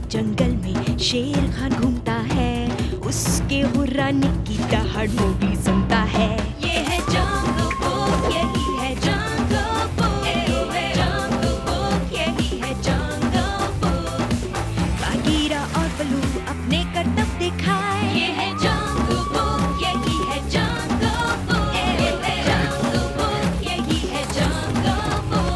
जंगल में शेर खान घूमता है, उसके हुर्राने की दहाड़ वो भी सुनता है। ये है जंगल बुक, यही है जंगल बुक, जंगल बुक, यही है जंगल बुक। बागीरा और बलू अपने करतब दिखाए, ये है जंगल बुक, यही है जंगल बुक, जंगल बुक, यही है जंगल बुक।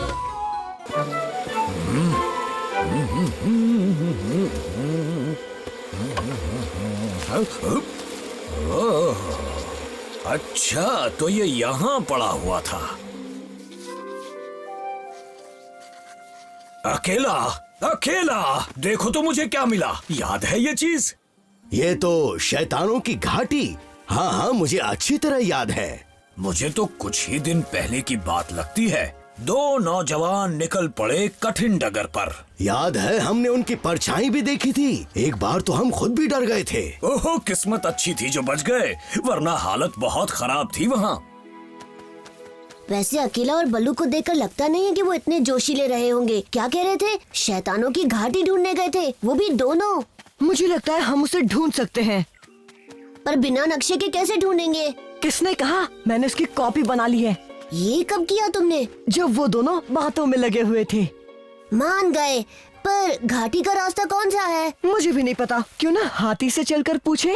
अच्छा, तो ये यहाँ पड़ा हुआ था। अकेला अकेला, देखो तो मुझे क्या मिला। याद है ये चीज? ये तो शैतानों की घाटी। हाँ हाँ, मुझे अच्छी तरह याद है। मुझे तो कुछ ही दिन पहले की बात लगती है। दो नौजवान निकल पड़े कठिन डगर पर। याद है, हमने उनकी परछाई भी देखी थी। एक बार तो हम खुद भी डर गए थे। ओहो, किस्मत अच्छी थी जो बच गए, वरना हालत बहुत खराब थी वहाँ। वैसे अकेला और बल्लू को देखकर लगता नहीं है कि वो इतने जोशीले रहे होंगे। क्या कह रहे थे? शैतानों की घाटी ढूंढने गए थे, वो भी दोनों। मुझे लगता है हम उसे ढूंढ सकते हैं। पर बिना नक्शे के कैसे ढूंढेंगे? किसने कहा? मैंने उसकी कॉपी बना ली है। ये कब किया तुमने? जब वो दोनों बातों में लगे हुए थे। मान गए, पर घाटी का रास्ता कौन सा है? मुझे भी नहीं पता। क्यों ना हाथी से चलकर पूछे।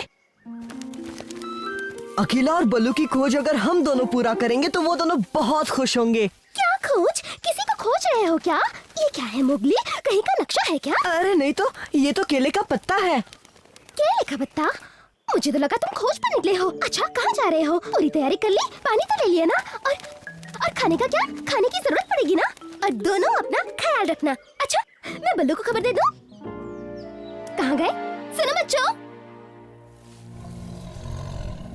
अकेला और बल्लू की खोज अगर हम दोनों पूरा करेंगे तो वो दोनों बहुत खुश होंगे। क्या खोज? किसी को खोज रहे हो क्या? ये क्या है मोगली? कहीं का नक्शा है क्या? अरे नहीं तो, ये तो केले का पत्ता है। केले का पत्ता? मुझे तो लगा तुम खोज पर निकले हो। अच्छा, कहाँ जा रहे हो? पूरी तैयारी कर ली? पानी तो ले लिया ना? और खाने का क्या? खाने की जरूरत पड़ेगी ना? और दोनों अपना ख्याल रखना। अच्छा, मैं बल्लू को खबर दे दूं? कहाँ गए? सुनो बच्चों,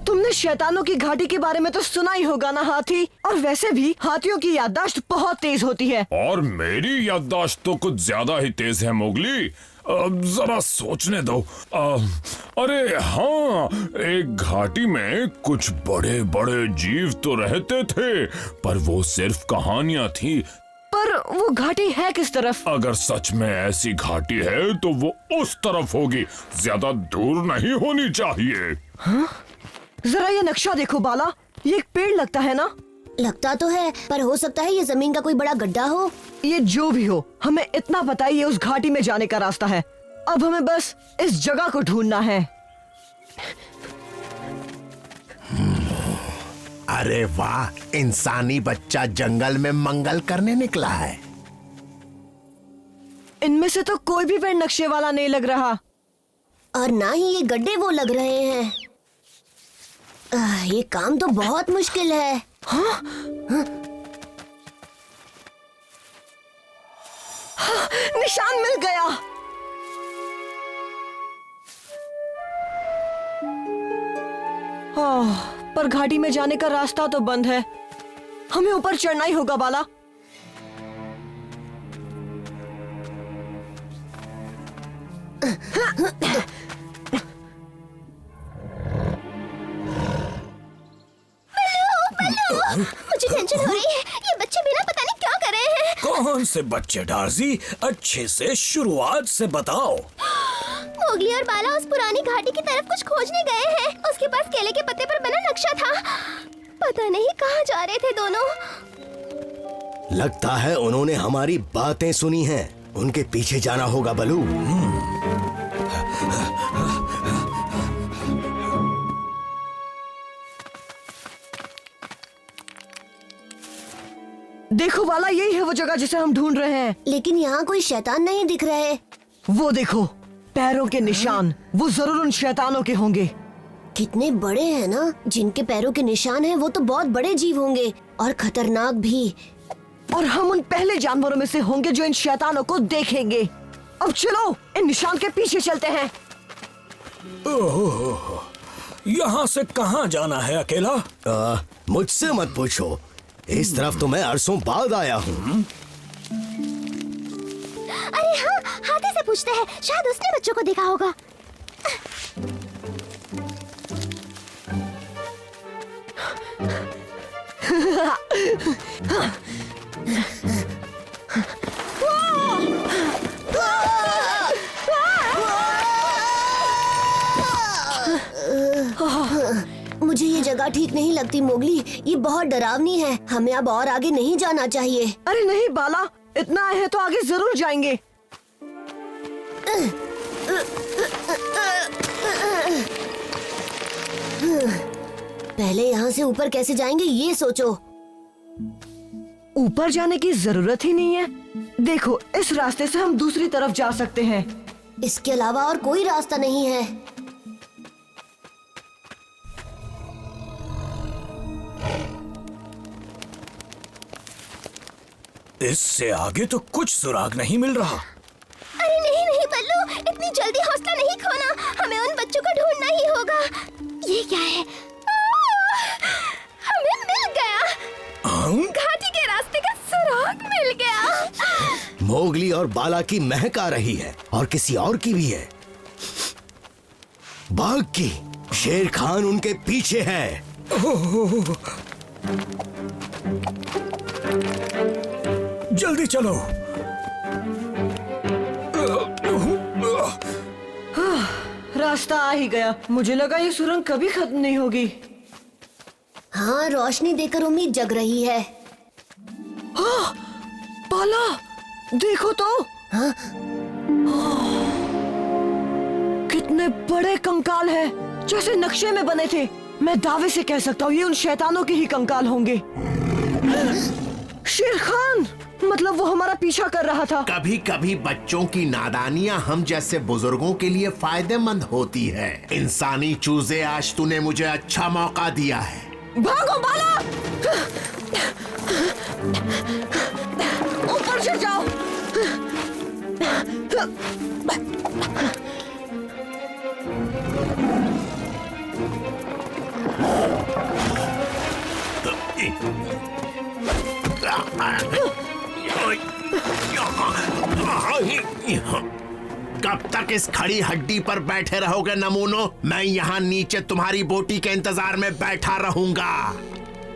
तुमने शैतानों की घाटी के बारे में तो सुना ही होगा ना हाथी। और वैसे भी हाथियों की याददाश्त बहुत तेज होती है। और मेरी याददाश्त तो कुछ ज्यादा ही तेज है मोगली। जरा सोचने दो। अरे हाँ, एक घाटी में कुछ बड़े बड़े जीव तो रहते थे, पर वो सिर्फ कहानियां थी। पर वो घाटी है किस तरफ? अगर सच में ऐसी घाटी है तो वो उस तरफ होगी, ज्यादा दूर नहीं होनी चाहिए। हाँ? जरा ये नक्शा देखो बाला, ये एक पेड़ लगता है ना? लगता तो है, पर हो सकता है ये जमीन का कोई बड़ा गड्ढा हो। ये जो भी हो, हमें इतना पता है ये उस घाटी में जाने का रास्ता है। अब हमें बस इस जगह को ढूंढना है। अरे वाह, इंसानी बच्चा जंगल में मंगल करने निकला है। इनमें से तो कोई भी पेड़ नक्शे वाला नहीं लग रहा। और ना ही ये गड्ढे वो लग रहे हैं। ये काम तो बहुत मुश्किल है। हाँ? हाँ, निशान मिल गया। पर घाटी में जाने का रास्ता तो बंद है। हमें ऊपर चढ़ना ही होगा बाला। मुझे टेंशन हो रही है। ये बच्चे बिना पता नहीं क्या कर रहे हैं। कौन से बच्चे डार्जी? अच्छे से शुरुआत से बताओ। मोगली और बाला उस पुरानी घाटी की तरफ कुछ खोजने गए हैं। उसके पास केले के पत्ते पर बना नक्शा था। पता नहीं कहाँ जा रहे थे दोनों। लगता है उन्होंने हमारी बातें सुनी हैं। उनके पीछे जाना होगा बलू। देखो बाला, यही है वो जगह जिसे हम ढूंढ रहे हैं। लेकिन यहाँ कोई शैतान नहीं दिख रहे। वो देखो, पैरों के निशान। वो जरूर उन शैतानों के होंगे। कितने बड़े हैं ना। जिनके पैरों के निशान हैं वो तो बहुत बड़े जीव होंगे और खतरनाक भी। और हम उन पहले जानवरों में से होंगे जो इन शैतानों को देखेंगे। अब चलो इन निशान के पीछे चलते हैं। ओह, यहाँ से कहाँ जाना है अकेला? मुझसे मत पूछो, इस तरफ तो मैं अरसों बाद आया हूँ। अरे हाँ, हाथी से पूछते हैं, शायद उसने बच्चों को देखा होगा। मुझे ये जगह ठीक नहीं लगती मोगली, ये बहुत डरावनी है। हमें अब और आगे नहीं जाना चाहिए। अरे नहीं बाला, इतना है तो आगे जरूर जाएंगे। पहले यहाँ से ऊपर कैसे जाएंगे ये सोचो। ऊपर जाने की जरूरत ही नहीं है। देखो, इस रास्ते से हम दूसरी तरफ जा सकते हैं। इसके अलावा और कोई रास्ता नहीं है। इससे आगे तो कुछ सुराग नहीं मिल रहा। अरे नहीं नहीं बल्लू, इतनी जल्दी हौसला नहीं खोना। हमें उन बच्चों को ढूंढना ही होगा। ये क्या है? हमें मिल गया। घाटी के रास्ते का सुराग मिल गया। मोगली और बाला की महक आ रही है और किसी और की भी है। बाघ की। शेर खान उनके पीछे है। जल्दी चलो। रास्ता आ ही गया। मुझे लगा ये सुरंग कभी खत्म नहीं होगी। हाँ, रोशनी देकर उम्मीद जग रही है। बाला, देखो तो। हाँ? कितने बड़े कंकाल हैं, जैसे नक्शे में बने थे। मैं दावे से कह सकता हूँ ये उन शैतानों के ही कंकाल होंगे। शेर खान, मतलब वो हमारा पीछा कर रहा था। कभी कभी बच्चों की नादानियां हम जैसे बुजुर्गों के लिए फायदेमंद होती है। इंसानी चूजे, आज तूने मुझे अच्छा मौका दिया है। भागो बाला, ऊपर से जाओ। कब तक इस खड़ी हड्डी पर बैठे रहोगे नमूनों? मैं यहाँ नीचे तुम्हारी बोटी के इंतजार में बैठा रहूंगा।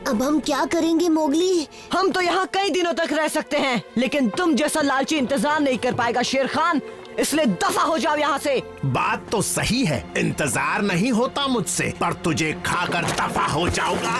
अब हम क्या करेंगे मोगली? हम तो यहाँ कई दिनों तक रह सकते हैं, लेकिन तुम जैसा लालची इंतजार नहीं कर पाएगा शेर खान। इसलिए दफा हो जाओ यहाँ से। बात तो सही है, इंतजार नहीं होता मुझसे, पर तुझे खाकर दफा हो जाऊंगा।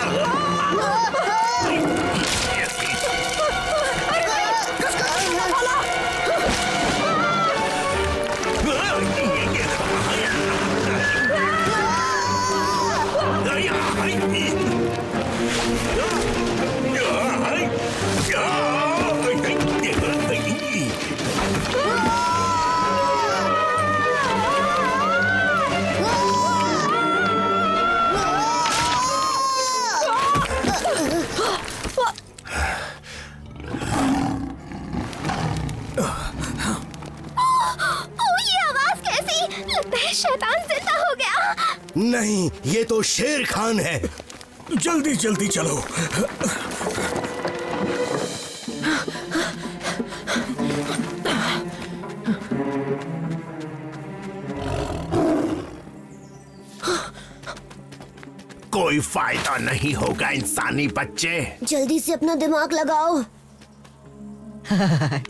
शैतान जिंदा हो गया। नहीं, ये तो शेर खान है। जल्दी जल्दी चलो। कोई फायदा नहीं होगा इंसानी बच्चे। जल्दी से अपना दिमाग लगाओ।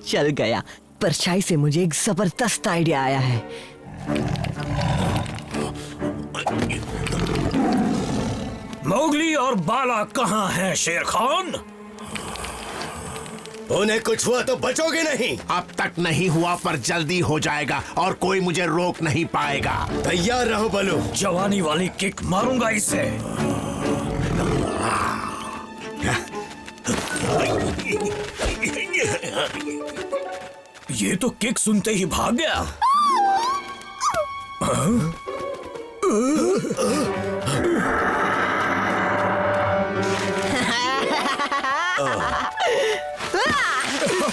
चल गया। परछाई से मुझे एक जबरदस्त आइडिया आया है। मोगली और बाला कहाँ हैं शेर खान? उन्हें कुछ हुआ तो बचोगे नहीं। अब तक नहीं हुआ, पर जल्दी हो जाएगा और कोई मुझे रोक नहीं पाएगा। तैयार रहो बलू। जवानी वाली किक मारूंगा इसे। ये तो किक सुनते ही भाग गया।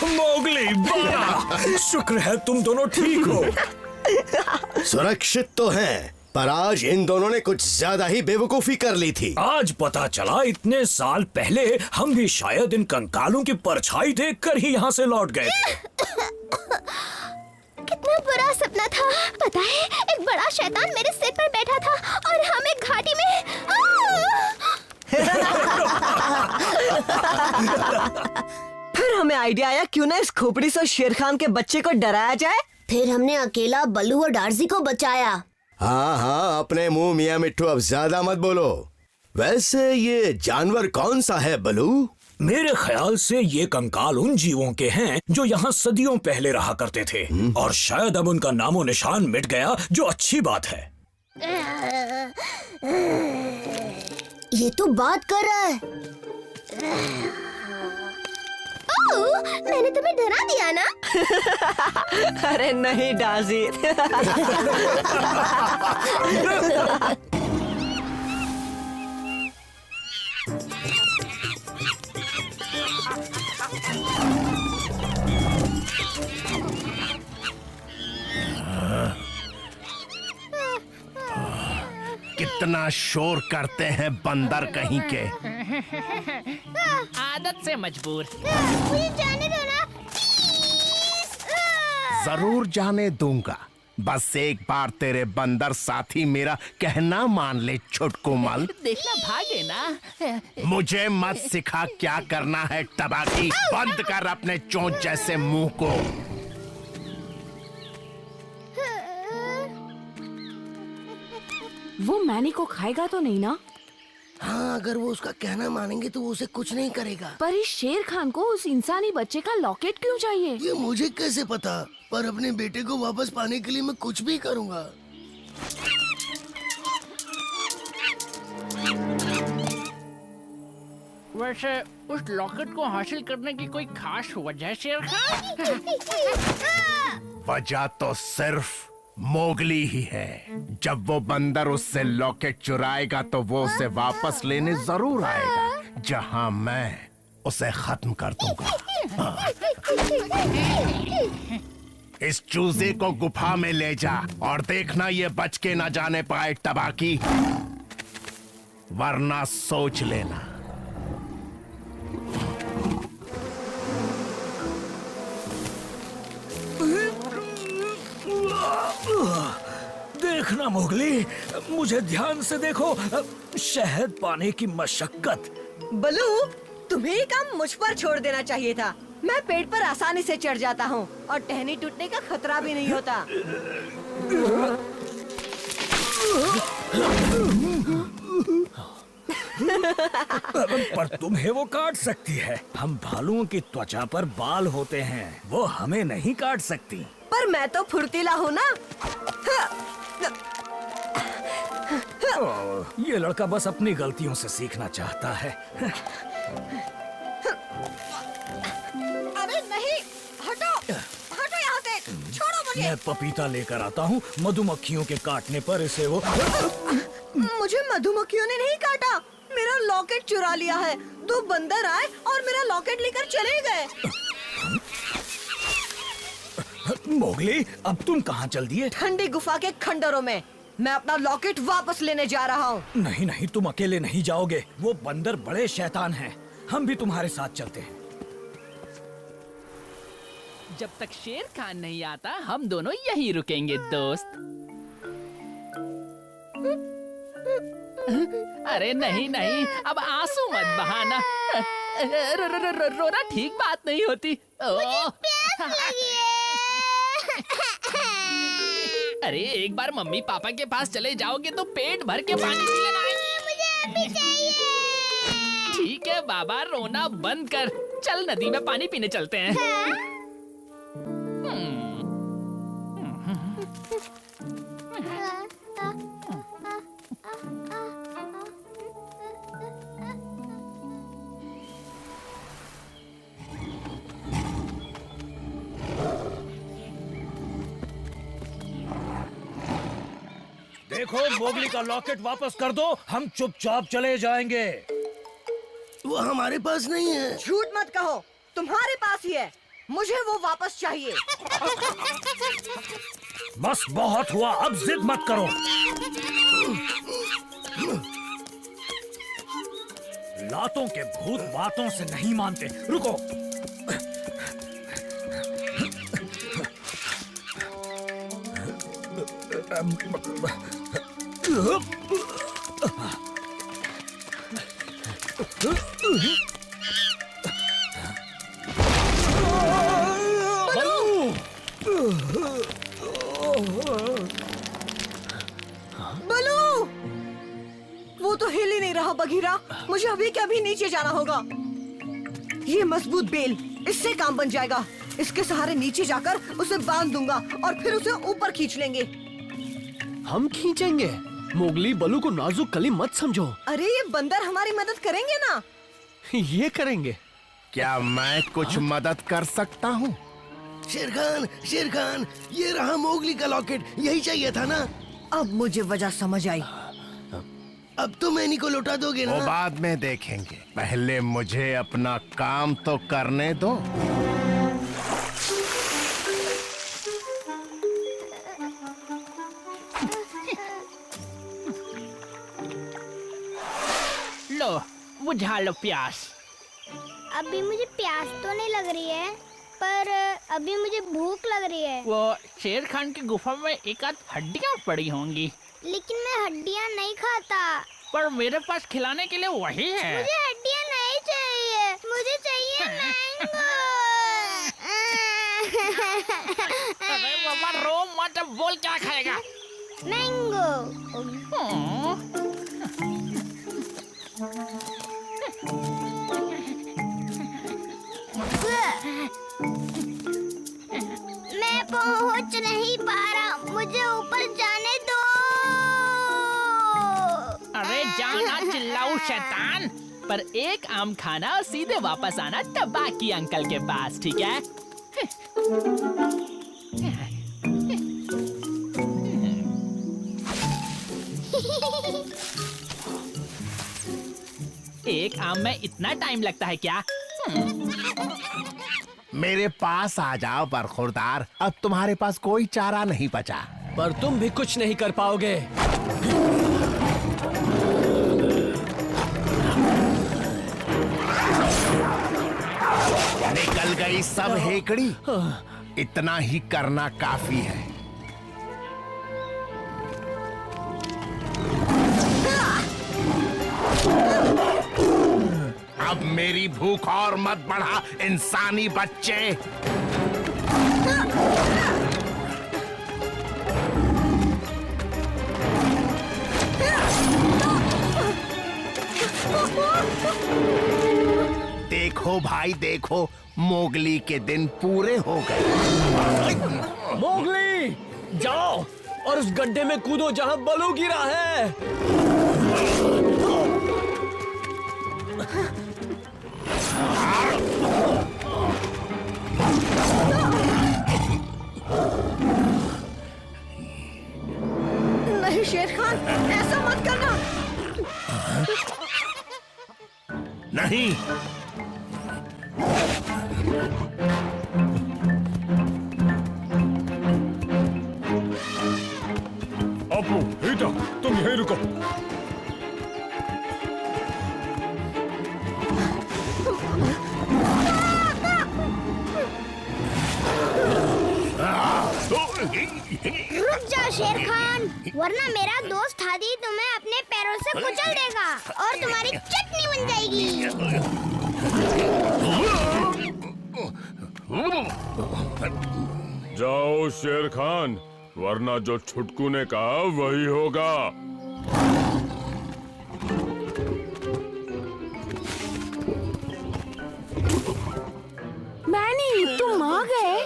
मोगली, बाला, शुक्र है तुम दोनों ठीक हो। सुरक्षित तो हैं, पर आज इन दोनों ने कुछ ज्यादा ही बेवकूफी कर ली थी। आज पता चला इतने साल पहले हम भी शायद इन कंकालों की परछाई देखकर ही यहाँ से लौट गए थे। कितना बुरा सपना था। पता है, एक बड़ा शैतान मेरे सिर पर बैठा था और हम एक घाटी में। फिर हमें आइडिया आया, क्यों ना इस खोपड़ी से शेर खान के बच्चे को डराया जाए। फिर हमने अकेला बल्लू और डार्जी को बचाया। हाँ हाँ, अपने मुंह मियाँ मिट्ठू, अब ज्यादा मत बोलो। वैसे ये जानवर कौन सा है बलू? मेरे ख्याल से ये कंकाल उन जीवों के हैं जो यहाँ सदियों पहले रहा करते थे और शायद अब उनका नामो निशान मिट गया, जो अच्छी बात है। ये तो बात कर रहा है। ओह, मैंने तुम्हें डरा दिया ना? अरे नहीं डाजी। कितना शोर करते हैं बंदर कहीं के। आदत से मजबूर। मुझे जाने दो ना। जरूर जाने दूंगा, बस एक बार तेरे बंदर साथी मेरा कहना मान ले छुटकू मल। देखना भागे ना। मुझे मत सिखा क्या करना है टबाकी। बंद कर अपने चोंच जैसे मुंह को। वो मैनी को खाएगा तो नहीं ना? हाँ, अगर वो उसका कहना मानेंगे तो वो उसे कुछ नहीं करेगा। पर इस शेर खान को उस इंसानी बच्चे का लॉकेट क्यों चाहिए? ये मुझे कैसे पता, पर अपने बेटे को वापस पाने के लिए मैं कुछ भी करूँगा। वैसे उस लॉकेट को हासिल करने की कोई खास वजह शेर खान? वजह तो सिर्फ मोगली ही है। जब वो बंदर उससे लॉकेट चुराएगा तो वो उसे वापस लेने जरूर आएगा, जहां मैं उसे खत्म कर दूंगा। इस चूजे को गुफा में ले जा और देखना ये बच के ना जाने पाए टबाकी, वरना सोच लेना। देखना मोगली, मुझे ध्यान से देखो। शहद पाने की मशक्कत। बलू, तुम्हें ये काम मुझ पर छोड़ देना चाहिए था। मैं पेड़ पर आसानी से चढ़ जाता हूँ और टहनी टूटने का खतरा भी नहीं होता। पर तुम्हें वो काट सकती है। हम भालुओं की त्वचा पर बाल होते हैं, वो हमें नहीं काट सकती। पर मैं तो फुर्तीला हूँ ना। ये लड़का बस अपनी गलतियों से सीखना चाहता है। अरे नहीं, हटो, हटो यहाँ से, छोड़ो मुझे। मैं पपीता लेकर आता हूँ। मधुमक्खियों के काटने पर इसे वो मुझे मधुमक्खियों ने नहीं काटा, मेरा लॉकेट चुरा लिया है। दो बंदर आए और मेरा लॉकेट लेकर चले गए। मोगली, अब तुम कहाँ चल दिए? ठंडी गुफा के खंडरों में। मैं अपना लॉकेट वापस लेने जा रहा हूँ। नहीं नहीं, तुम अकेले नहीं जाओगे। वो बंदर बड़े शैतान हैं। हम भी तुम्हारे साथ चलते हैं। जब तक शेर खान नहीं आता हम दोनों यहीं रुकेंगे दोस्त। अरे नहीं नहीं, अब आंसू मत बहाना। रोना ठीक बात नहीं होती। अरे एक बार मम्मी पापा के पास चले जाओगे तो पेट भर के पानी पी लेना। मुझे अभी चाहिए। ठीक है बाबा, रोना बंद कर। चल नदी में पानी पीने चलते हैं। देखो, मोगली का लॉकेट वापस कर दो, हम चुपचाप चले जाएंगे। वो हमारे पास नहीं है। झूठ मत कहो, तुम्हारे पास ही है। मुझे वो वापस चाहिए। बस बहुत हुआ, अब जिद मत करो। लातों के भूत बातों से नहीं मानते। रुको। बलू, वो तो हिल ही नहीं रहा अभी के अभी नीचे जाना होगा। ये मजबूत बेल, इससे काम बन जाएगा। इसके सहारे नीचे जाकर उसे बांध दूंगा और फिर उसे ऊपर खींच लेंगे। हम खींचेंगे। मोगली, बलू को नाजुक कली मत समझो। अरे ये बंदर हमारी मदद करेंगे ना? ये करेंगे। क्या मैं कुछ मदद कर सकता हूँ? शेर खान, ये रहा मोगली का लॉकेट। यही चाहिए था ना? अब मुझे वजह समझ आई। अब तो मैनी को लौटा दोगे वो ना? बाद में देखेंगे, पहले मुझे अपना काम तो करने दो। लो बुझा लो प्यास। अभी मुझे प्यास तो नहीं लग रही है, पर अभी मुझे भूख लग रही है। वो शेर खान की गुफा में एक आध हड्डियाँ पड़ी होंगी, लेकिन मैं हड्डियाँ नहीं खाता। पर मेरे पास खिलाने के लिए वही है। मुझे हड्डियाँ नहीं चाहिए, मुझे चाहिए मैंगो। अरे बाबा रो मत, अब बोल क्या खाएगा? मैंगो। मैं पहुंच नहीं पा रहा, मुझे ऊपर जाने दो। अरे जाना चिल्लाऊ शैतान, पर एक आम खाना और सीधे वापस आना तबाकी अंकल के पास, ठीक है? एक आम में इतना टाइम लगता है क्या? मेरे पास आ जाओ बरखुरदार, अब तुम्हारे पास कोई चारा नहीं बचा। पर तुम भी कुछ नहीं कर पाओगे। निकल गई सब हेकड़ी। इतना ही करना काफी है। अब मेरी भूख और मत बढ़ा इंसानी बच्चे। देखो भाई देखो, मोगली के दिन पूरे हो गए। मोगली, जाओ और उस गड्ढे में कूदो जहां बलू गिरा है। नहीं शेर खान, ऐसा मत करना। नहीं, अपू, हीटा, तुम यहीं रुको। रुक जा शेर खान, वरना मेरा दोस्त हाथी तुम्हें अपने पैरों से कुचल देगा और तुम्हारी चटनी बन जाएगी। जाओ शेर खान, वरना जो छुटकू ने कहा वही होगा। मैनी, तुम आ गए?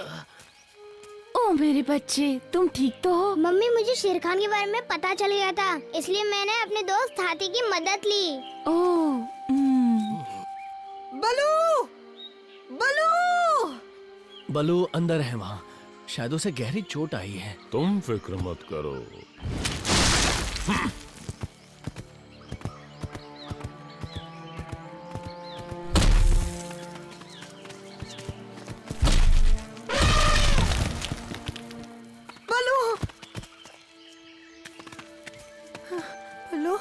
ओ मेरे बच्चे, तुम ठीक तो हो? मम्मी, मुझे शेर खान के बारे में पता चल गया था, इसलिए मैंने अपने दोस्त हाथी की मदद ली। ओह, बलू, बलू। बलू अंदर है वहाँ। शायद उसे गहरी चोट आई है। तुम फिक्र मत करो। बलू, बलू,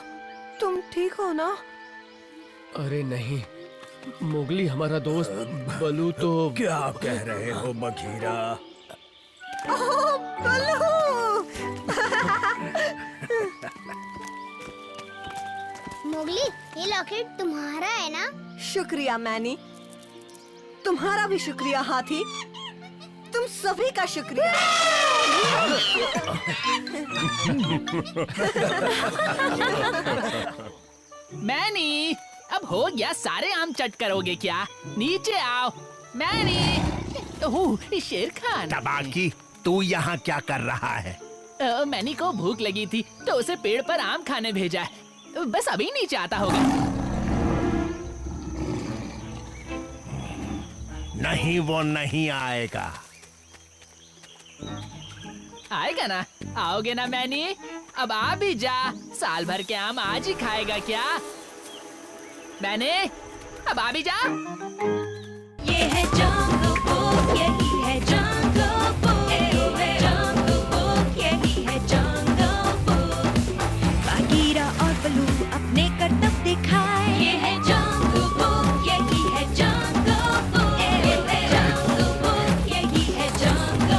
तुम ठीक हो ना? अरे नहीं, मोगली हमारा दोस्त बलू तो। क्या कह रहे हो बघीरा? ओह, बलू। मोगली, ये लॉकेट तुम्हारा है ना? शुक्रिया मैनी, तुम्हारा भी शुक्रिया हाथी, तुम सभी का शुक्रिया। मैनी, अब हो गया, सारे आम चट करोगे क्या? नीचे आओ। मैनी। ओह, शेर खान। तबाकी, तू यहाँ क्या कर रहा है? मैनी को भूख लगी थी तो उसे पेड़ पर आम खाने भेजा है। बस अभी नीचे आता होगा। नहीं, वो नहीं आएगा। आएगा ना? आओगे ना मैनी? अब आ भी जा। साल भर के आम आज ही खाएगा क्या? मैनी, अब आ भी जा। ये है जंगल बुक, यही है जंगल बुक, जंगल बुक, यही है जंगल बुक। बागीरा और बलू अपने करतब दिखाए। ये है जंगल बुक, यही है जंगल बुक, जंगल बुक, यही है जंगल